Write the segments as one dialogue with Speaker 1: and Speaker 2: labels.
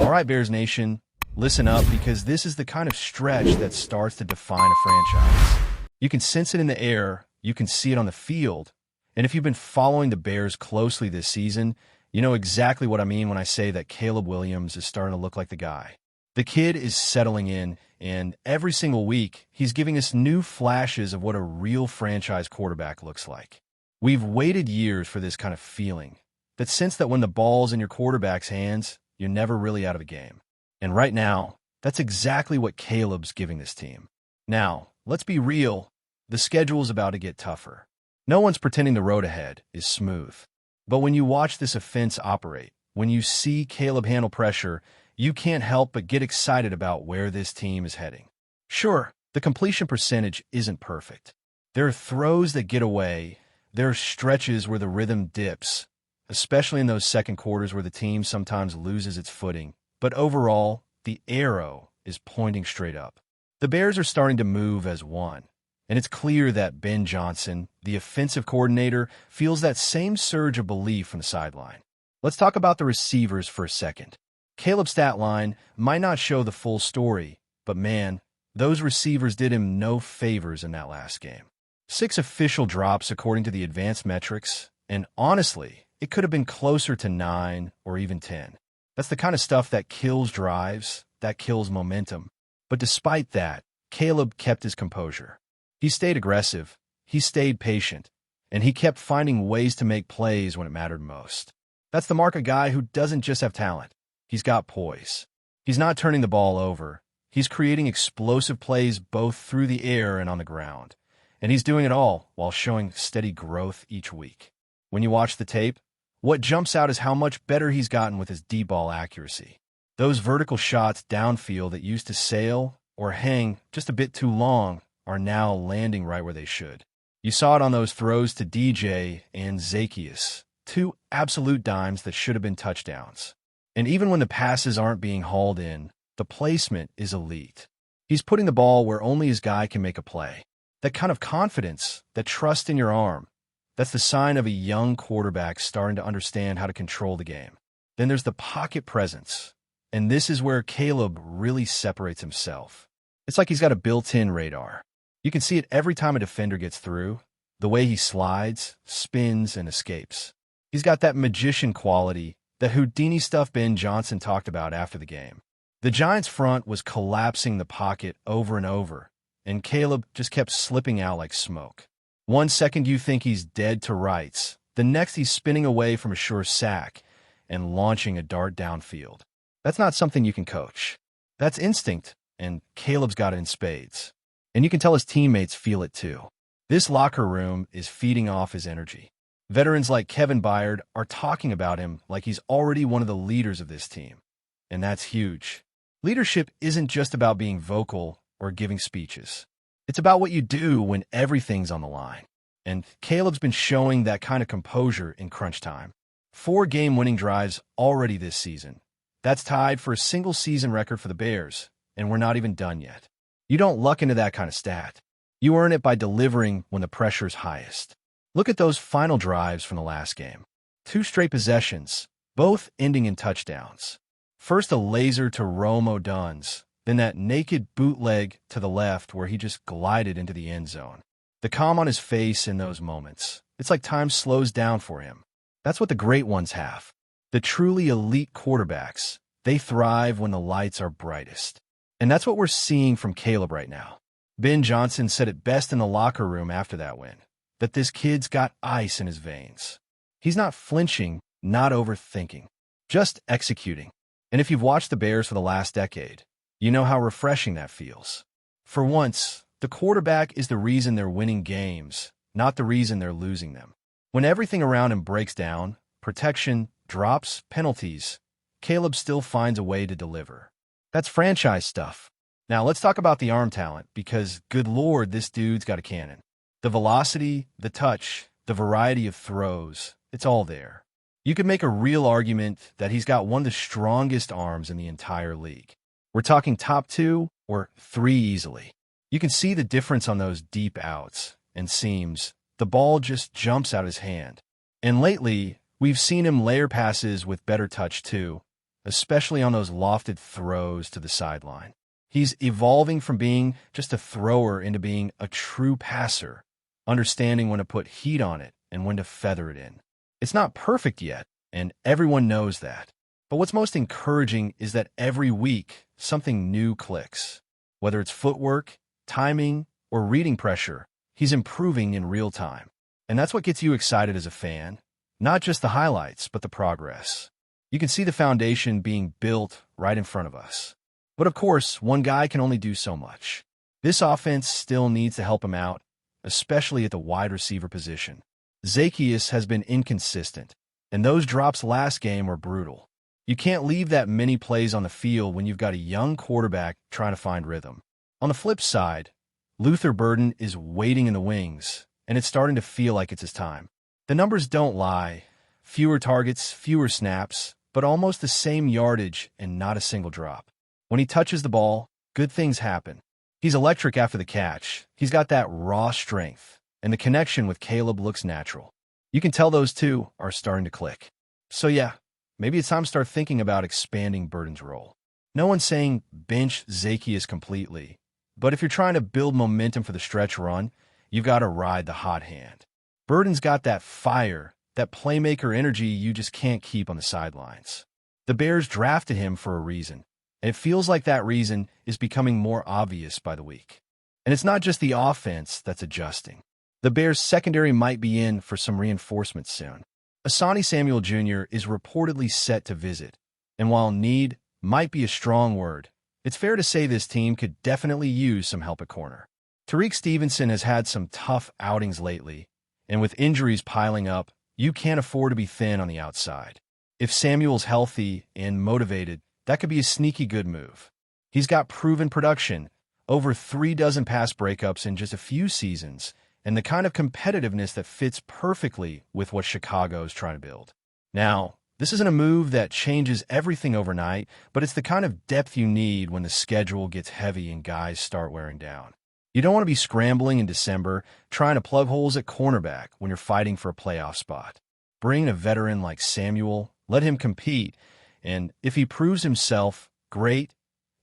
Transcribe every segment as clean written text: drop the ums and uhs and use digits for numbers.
Speaker 1: All right, Bears Nation, listen up because this is the kind of stretch that starts to define a franchise. You can sense it in the air, you can see it on the field, and if you've been following the Bears closely this season, you know exactly what I mean when I say that Caleb Williams is starting to look like the guy. The kid is settling in, and every single week, he's giving us new flashes of what a real franchise quarterback looks like. We've waited years for this kind of feeling, that sense that when the ball's in your quarterback's hands, you're never really out of a game. And right now, that's exactly what Caleb's giving this team. Now, let's be real, the schedule's about to get tougher. No one's pretending the road ahead is smooth. But when you watch this offense operate, when you see Caleb handle pressure, you can't help but get excited about where this team is heading. Sure, the completion percentage isn't perfect. There are throws that get away. There are stretches where the rhythm dips, especially in those second quarters where the team sometimes loses its footing. But overall, the arrow is pointing straight up. The Bears are starting to move as one, and it's clear that Ben Johnson, the offensive coordinator, feels that same surge of belief from the sideline. Let's talk about the receivers for a second. Caleb's stat line might not show the full story, but man, those receivers did him no favors in that last game. 6 official drops according to the advanced metrics, and honestly, it could have been closer to 9 or even 10. That's the kind of stuff that kills drives, that kills momentum. But despite that, Caleb kept his composure. He stayed aggressive, he stayed patient, and he kept finding ways to make plays when it mattered most. That's the mark of a guy who doesn't just have talent. He's got poise. He's not turning the ball over. He's creating explosive plays both through the air and on the ground. And he's doing it all while showing steady growth each week. When you watch the tape, what jumps out is how much better he's gotten with his deep ball accuracy. Those vertical shots downfield that used to sail or hang just a bit too long are now landing right where they should. You saw it on those throws to DJ and Zaccheaus, 2 absolute dimes that should have been touchdowns. And even when the passes aren't being hauled in, the placement is elite. He's putting the ball where only his guy can make a play. That kind of confidence, that trust in your arm, that's the sign of a young quarterback starting to understand how to control the game. Then there's the pocket presence. And this is where Caleb really separates himself. It's like he's got a built-in radar. You can see it every time a defender gets through, the way he slides, spins, and escapes. He's got that magician quality, that Houdini stuff Ben Johnson talked about after the game. The Giants' front was collapsing the pocket over and over, and Caleb just kept slipping out like smoke. 1 second you think he's dead to rights, the next he's spinning away from a sure sack and launching a dart downfield. That's not something you can coach. That's instinct, and Caleb's got it in spades. And you can tell his teammates feel it too. This locker room is feeding off his energy. Veterans like Kevin Byard are talking about him like he's already one of the leaders of this team. And that's huge. Leadership isn't just about being vocal or giving speeches. It's about what you do when everything's on the line. And Caleb's been showing that kind of composure in crunch time. 4 game-winning drives already this season. That's tied for a single-season record for the Bears, and we're not even done yet. You don't luck into that kind of stat. You earn it by delivering when the pressure's highest. Look at those final drives from the last game. 2 straight possessions, both ending in touchdowns. First a laser to Rome Odunze, then that naked bootleg to the left where he just glided into the end zone. The calm on his face in those moments. It's like time slows down for him. That's what the great ones have. The truly elite quarterbacks, they thrive when the lights are brightest. And that's what we're seeing from Caleb right now. Ben Johnson said it best in the locker room after that win, that this kid's got ice in his veins. He's not flinching, not overthinking, just executing. And if you've watched the Bears for the last decade, you know how refreshing that feels. For once, the quarterback is the reason they're winning games, not the reason they're losing them. When everything around him breaks down, protection, drops, penalties, Caleb still finds a way to deliver. That's franchise stuff. Now let's talk about the arm talent, because good Lord, this dude's got a cannon. The velocity, the touch, the variety of throws, it's all there. You could make a real argument that he's got one of the strongest arms in the entire league. We're talking top 2 or 3 easily. You can see the difference on those deep outs and seams. The ball just jumps out his hand. And lately, we've seen him layer passes with better touch too, especially on those lofted throws to the sideline. He's evolving from being just a thrower into being a true passer, understanding when to put heat on it and when to feather it in. It's not perfect yet, and everyone knows that. But what's most encouraging is that every week, something new clicks. Whether it's footwork, timing, or reading pressure, he's improving in real time. And that's what gets you excited as a fan. Not just the highlights, but the progress. You can see the foundation being built right in front of us. But of course, one guy can only do so much. This offense still needs to help him out, especially at the wide receiver position. Zaccheaus has been inconsistent, and those drops last game were brutal. You can't leave that many plays on the field when you've got a young quarterback trying to find rhythm. On the flip side, Luther Burden is waiting in the wings, and it's starting to feel like it's his time. The numbers don't lie. Fewer targets, fewer snaps, but almost the same yardage and not a single drop. When he touches the ball, good things happen. He's electric after the catch. He's got that raw strength, and the connection with Caleb looks natural. You can tell those two are starting to click. So yeah, maybe it's time to start thinking about expanding Burden's role. No one's saying bench Zaccheaus completely, but if you're trying to build momentum for the stretch run, you've got to ride the hot hand. Burden's got that fire, that playmaker energy you just can't keep on the sidelines. The Bears drafted him for a reason, and it feels like that reason is becoming more obvious by the week. And it's not just the offense that's adjusting. The Bears' secondary might be in for some reinforcements soon. Asante Samuel Jr. is reportedly set to visit, and while need might be a strong word, it's fair to say this team could definitely use some help at corner. Tariq Stevenson has had some tough outings lately, and with injuries piling up, you can't afford to be thin on the outside. If Samuel's healthy and motivated, that could be a sneaky good move. He's got proven production, over 36 pass breakups in just a few seasons, and the kind of competitiveness that fits perfectly with what Chicago's trying to build. Now, this isn't a move that changes everything overnight, but it's the kind of depth you need when the schedule gets heavy and guys start wearing down. You don't want to be scrambling in December, trying to plug holes at cornerback when you're fighting for a playoff spot. Bring a veteran like Samuel, let him compete, and if he proves himself, great,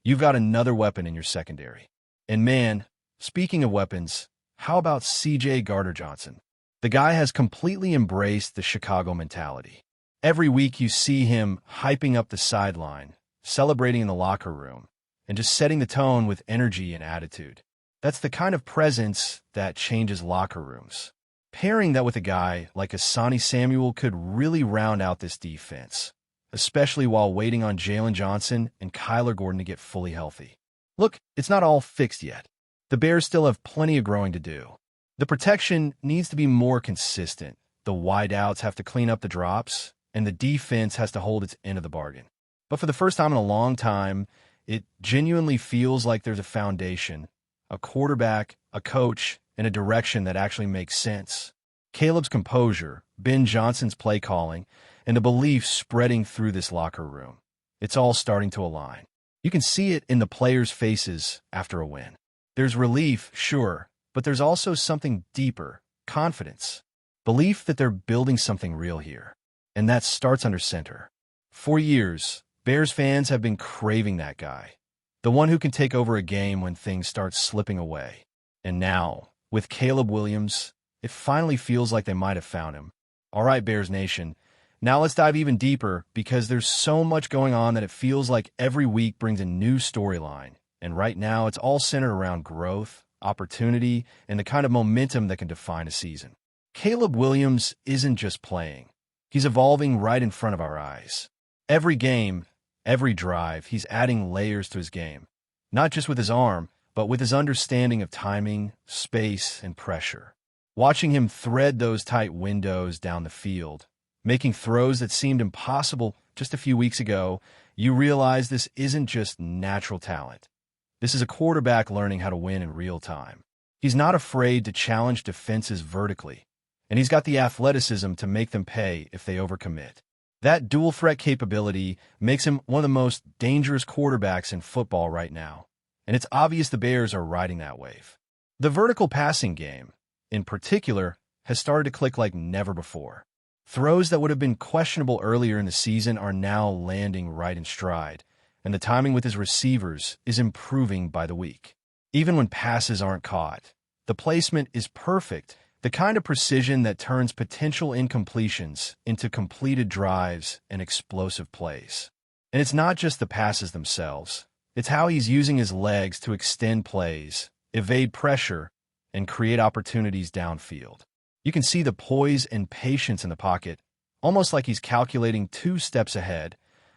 Speaker 1: you've got another weapon in your secondary. And man, speaking of weapons, how about C.J. Gardner-Johnson? The guy has completely embraced the Chicago mentality. Every week you see him hyping up the sideline, celebrating in the locker room, and just setting the tone with energy and attitude. That's the kind of presence that changes locker rooms. Pairing that with a guy like Asante Samuel could really round out this defense, especially while waiting on Jalen Johnson and Kyler Gordon to get fully healthy. Look, it's not all fixed yet. The Bears still have plenty of growing to do. The protection needs to be more consistent. The wideouts have to clean up the drops, and the defense has to hold its end of the bargain. But for the first time in a long time, it genuinely feels like there's a foundation, a quarterback, a coach, and a direction that actually makes sense. Caleb's composure, Ben Johnson's play calling, and the belief spreading through this locker room. It's all starting to align. You can see it in the players' faces after a win. There's relief, sure, but there's also something deeper, confidence, belief that they're building something real here. And that starts under center. For years, Bears fans have been craving that guy, the one who can take over a game when things start slipping away. And now, with Caleb Williams, it finally feels like they might have found him. All right, Bears Nation, now let's dive even deeper because there's so much going on that it feels like every week brings a new storyline. And right now, it's all centered around growth, opportunity, and the kind of momentum that can define a season. Caleb Williams isn't just playing. He's evolving right in front of our eyes. Every game, every drive, he's adding layers to his game. Not just with his arm, but with his understanding of timing, space, and pressure. Watching him thread those tight windows down the field, making throws that seemed impossible just a few weeks ago, you realize this isn't just natural talent. This is a quarterback learning how to win in real time. He's not afraid to challenge defenses vertically, and he's got the athleticism to make them pay if they overcommit. That dual threat capability makes him one of the most dangerous quarterbacks in football right now, and it's obvious the Bears are riding that wave. The vertical passing game, in particular, has started to click like never before. Throws that would have been questionable earlier in the season are now landing right in stride, and the timing with his receivers is improving by the week. Even when passes aren't caught, the placement is perfect, the kind of precision that turns potential incompletions into completed drives and explosive plays. And it's not just the passes themselves. It's how he's using his legs to extend plays, evade pressure, and create opportunities downfield. You can see the poise and patience in the pocket, almost like he's calculating 2 steps ahead,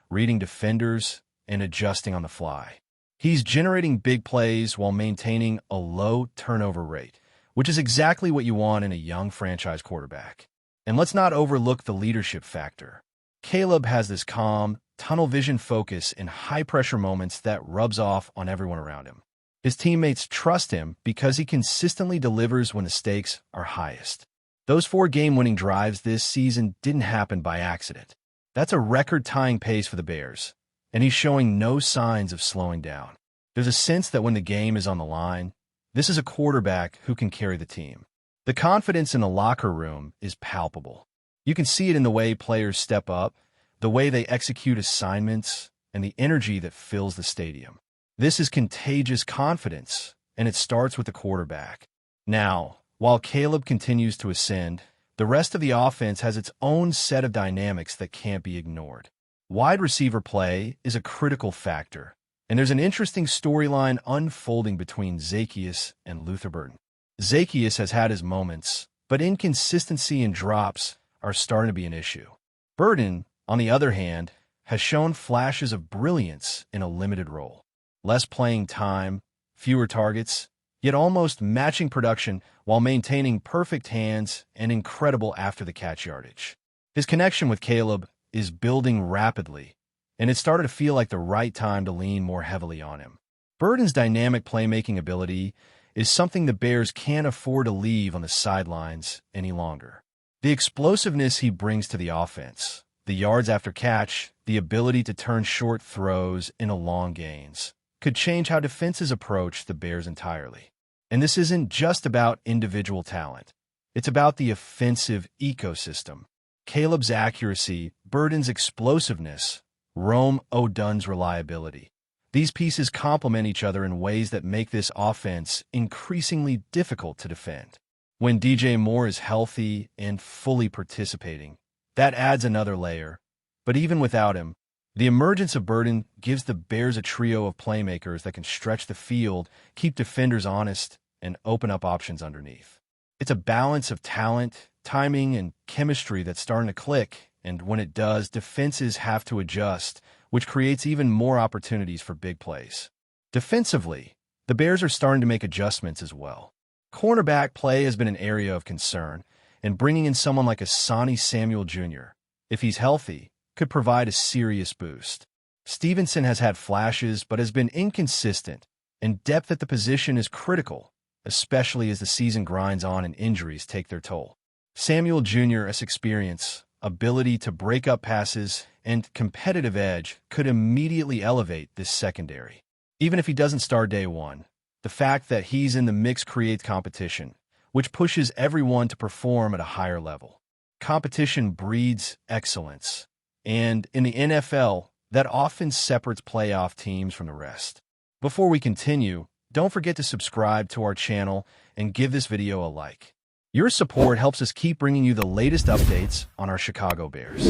Speaker 1: reading defenders, and adjusting on the fly. He's generating big plays while maintaining a low turnover rate, which is exactly what you want in a young franchise quarterback. And let's not overlook the leadership factor. Caleb has this calm, tunnel vision focus in high-pressure moments that rubs off on everyone around him. His teammates trust him because he consistently delivers when the stakes are highest. Those 4 game-winning drives this season didn't happen by accident. That's a record-tying pace for the Bears, and he's showing no signs of slowing down. There's a sense that when the game is on the line, this is a quarterback who can carry the team. The confidence in the locker room is palpable. You can see it in the way players step up, the way they execute assignments, and the energy that fills the stadium. This is contagious confidence, and it starts with the quarterback. Now, while Caleb continues to ascend, the rest of the offense has its own set of dynamics that can't be ignored. Wide receiver play is a critical factor, and there's an interesting storyline unfolding between Zaccheaus and Luther Burden. Zaccheaus has had his moments, but inconsistency and drops are starting to be an issue. Burden, on the other hand, has shown flashes of brilliance in a limited role. Less playing time, fewer targets, yet almost matching production while maintaining perfect hands and incredible after-the-catch yardage. His connection with Caleb is building rapidly, and it started to feel like the right time to lean more heavily on him. Burden's dynamic playmaking ability is something the Bears can't afford to leave on the sidelines any longer. The explosiveness he brings to the offense, the yards after catch, the ability to turn short throws into long gains, could change how defenses approach the Bears entirely. And this isn't just about individual talent. It's about the offensive ecosystem. Caleb's accuracy, Burden's explosiveness, Rome O'Dunn's reliability. These pieces complement each other in ways that make this offense increasingly difficult to defend. When DJ Moore is healthy and fully participating, that adds another layer. But even without him, the emergence of Burden gives the Bears a trio of playmakers that can stretch the field, keep defenders honest, and open up options underneath. It's a balance of talent, timing, and chemistry that's starting to click, and when it does, defenses have to adjust, which creates even more opportunities for big plays. Defensively, the Bears are starting to make adjustments as well. Cornerback play has been an area of concern, and bringing in someone like Asani Samuel Jr., if he's healthy, could provide a serious boost. Stevenson has had flashes but has been inconsistent, and depth at the position is critical, especially as the season grinds on and injuries take their toll. Samuel Jr.'s experience, ability to break up passes, and competitive edge could immediately elevate this secondary. Even if he doesn't start day one, the fact that he's in the mix creates competition, which pushes everyone to perform at a higher level. Competition breeds excellence, and in the NFL, that often separates playoff teams from the rest. Before we continue, don't forget to subscribe to our channel and give this video a like. Your support helps us keep bringing you the latest updates on our Chicago Bears.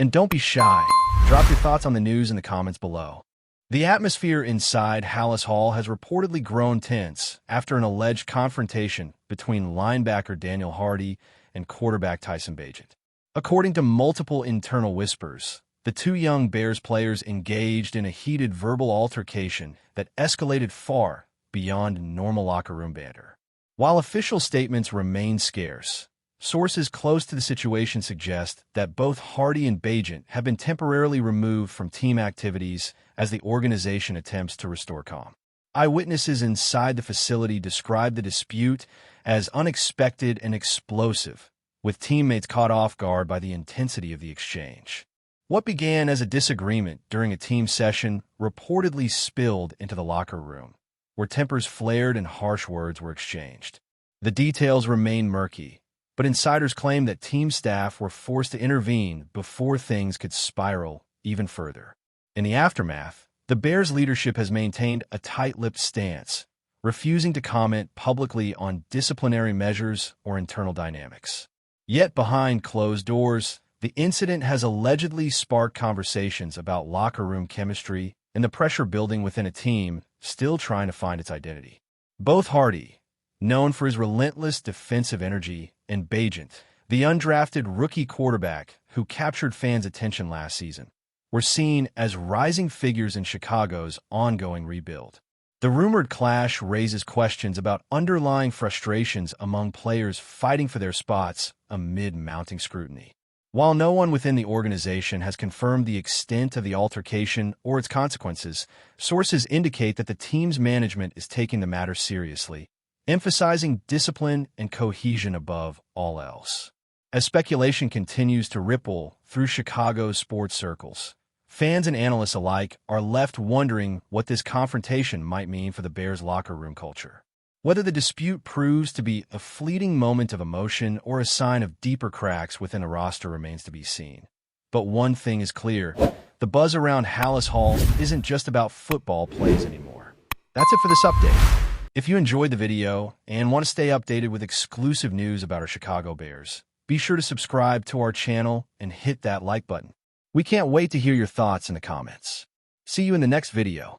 Speaker 1: And don't be shy. Drop your thoughts on the news in the comments below. The atmosphere inside Halas Hall has reportedly grown tense after an alleged confrontation between linebacker Daniel Hardy and quarterback Tyson Bagent. According to multiple internal whispers, the 2 young Bears players engaged in a heated verbal altercation that escalated far beyond normal locker room banter. While official statements remain scarce, sources close to the situation suggest that both Hardy and Bagent have been temporarily removed from team activities as the organization attempts to restore calm. Eyewitnesses inside the facility described the dispute as unexpected and explosive, with teammates caught off guard by the intensity of the exchange. What began as a disagreement during a team session reportedly spilled into the locker room, where tempers flared and harsh words were exchanged. The details remain murky, but insiders claim that team staff were forced to intervene before things could spiral even further. In the aftermath, the Bears' leadership has maintained a tight-lipped stance, refusing to comment publicly on disciplinary measures or internal dynamics. Yet behind closed doors, the incident has allegedly sparked conversations about locker room chemistry and the pressure building within a team still trying to find its identity. Both Hardy, known for his relentless defensive energy, and Bagent, the undrafted rookie quarterback who captured fans' attention last season, were seen as rising figures in Chicago's ongoing rebuild. The rumored clash raises questions about underlying frustrations among players fighting for their spots amid mounting scrutiny. While no one within the organization has confirmed the extent of the altercation or its consequences, sources indicate that the team's management is taking the matter seriously, emphasizing discipline and cohesion above all else. As speculation continues to ripple through Chicago's sports circles, fans and analysts alike are left wondering what this confrontation might mean for the Bears' locker room culture. Whether the dispute proves to be a fleeting moment of emotion or a sign of deeper cracks within a roster remains to be seen. But one thing is clear, the buzz around Hallis Hall isn't just about football plays anymore. That's it for this update. If you enjoyed the video and want to stay updated with exclusive news about our Chicago Bears, be sure to subscribe to our channel and hit that like button. We can't wait to hear your thoughts in the comments. See you in the next video.